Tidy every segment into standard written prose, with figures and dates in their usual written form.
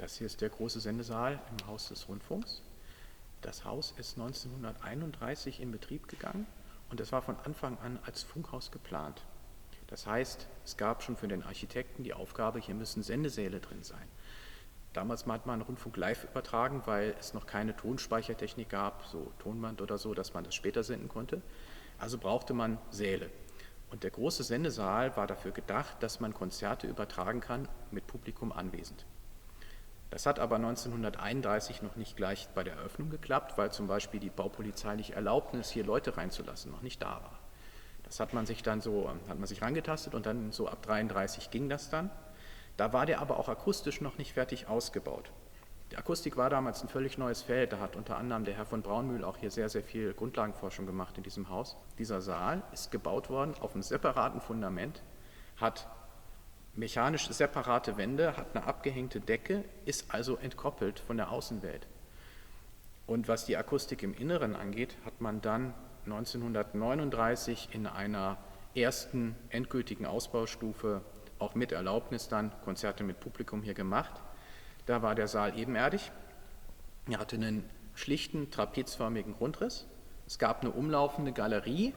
Das hier ist der große Sendesaal im Haus des Rundfunks. Das Haus ist 1931 in Betrieb gegangen und es war von Anfang an als Funkhaus geplant. Das heißt, es gab schon für den Architekten die Aufgabe, hier müssen Sendesäle drin sein. Damals hat man Rundfunk live übertragen, weil es noch keine Tonspeichertechnik gab, so Tonband oder so, dass man das später senden konnte. Also brauchte man Säle. Und der große Sendesaal war dafür gedacht, dass man Konzerte übertragen kann mit Publikum anwesend. Das hat aber 1931 noch nicht gleich bei der Eröffnung geklappt, weil zum Beispiel die baupolizeiliche Erlaubnis, hier Leute reinzulassen, noch nicht da war. Das hat man sich rangetastet und dann so ab 1933 ging das dann. Da war der aber auch akustisch noch nicht fertig ausgebaut. Die Akustik war damals ein völlig neues Feld, da hat unter anderem der Herr von Braunmühl auch hier sehr, sehr viel Grundlagenforschung gemacht in diesem Haus. Dieser Saal ist gebaut worden auf einem separaten Fundament, hat mechanisch separate Wände, hat eine abgehängte Decke, ist also entkoppelt von der Außenwelt. Und was die Akustik im Inneren angeht, hat man dann 1939 in einer ersten endgültigen Ausbaustufe auch mit Erlaubnis dann Konzerte mit Publikum hier gemacht. Da war der Saal ebenerdig. Er hatte einen schlichten, trapezförmigen Grundriss. Es gab eine umlaufende Galerie,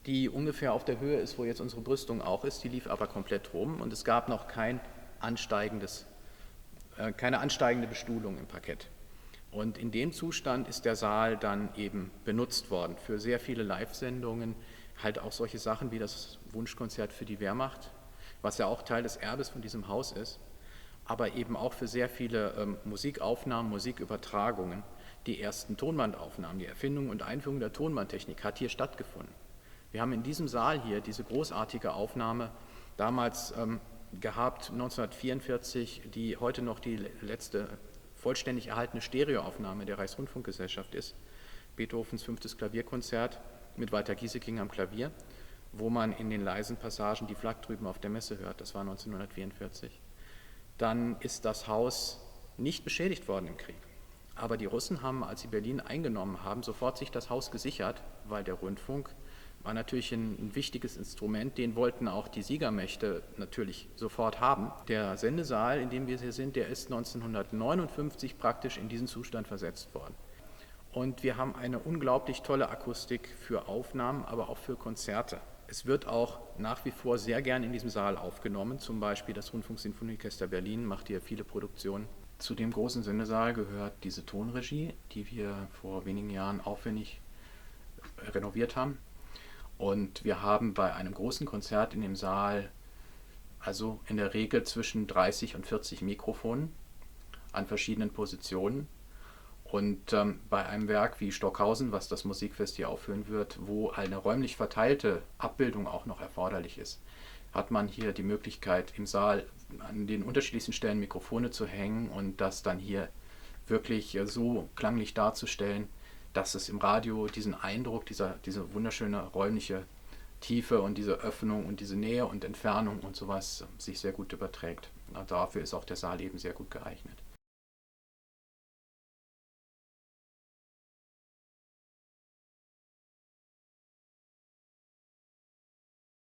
die ungefähr auf der Höhe ist, wo jetzt unsere Brüstung auch ist. Die lief aber komplett rum und es gab noch keine ansteigende Bestuhlung im Parkett. Und in dem Zustand ist der Saal dann eben benutzt worden für sehr viele Live-Sendungen, halt auch solche Sachen wie das Wunschkonzert für die Wehrmacht, was ja auch Teil des Erbes von diesem Haus ist, aber eben auch für sehr viele Musikaufnahmen, Musikübertragungen. Die ersten Tonbandaufnahmen, die Erfindung und Einführung der Tonbandtechnik hat hier stattgefunden. Wir haben in diesem Saal hier diese großartige Aufnahme damals gehabt, 1944, die heute noch die letzte vollständig erhaltene Stereoaufnahme der Reichsrundfunkgesellschaft ist, Beethovens 5. Klavierkonzert mit Walter Gieseking am Klavier, wo man in den leisen Passagen die Flak drüben auf der Messe hört. Das war 1944. Dann ist das Haus nicht beschädigt worden im Krieg. Aber die Russen haben, als sie Berlin eingenommen haben, sofort sich das Haus gesichert, weil der Rundfunk war natürlich ein wichtiges Instrument, den wollten auch die Siegermächte natürlich sofort haben. Der Sendesaal, in dem wir hier sind, der ist 1959 praktisch in diesen Zustand versetzt worden. Und wir haben eine unglaublich tolle Akustik für Aufnahmen, aber auch für Konzerte. Es wird auch nach wie vor sehr gern in diesem Saal aufgenommen, zum Beispiel das Rundfunksinfonieorchester Berlin macht hier viele Produktionen. Zu dem großen Sendesaal gehört diese Tonregie, die wir vor wenigen Jahren aufwendig renoviert haben. Und wir haben bei einem großen Konzert in dem Saal also in der Regel zwischen 30 und 40 Mikrofonen an verschiedenen Positionen. Und bei einem Werk wie Stockhausen, was das Musikfest hier aufführen wird, wo eine räumlich verteilte Abbildung auch noch erforderlich ist, hat man hier die Möglichkeit, im Saal an den unterschiedlichsten Stellen Mikrofone zu hängen und das dann hier wirklich so klanglich darzustellen, dass es im Radio diesen Eindruck, diese wunderschöne räumliche Tiefe und diese Öffnung und diese Nähe und Entfernung und sowas sich sehr gut überträgt. Dafür ist auch der Saal eben sehr gut geeignet.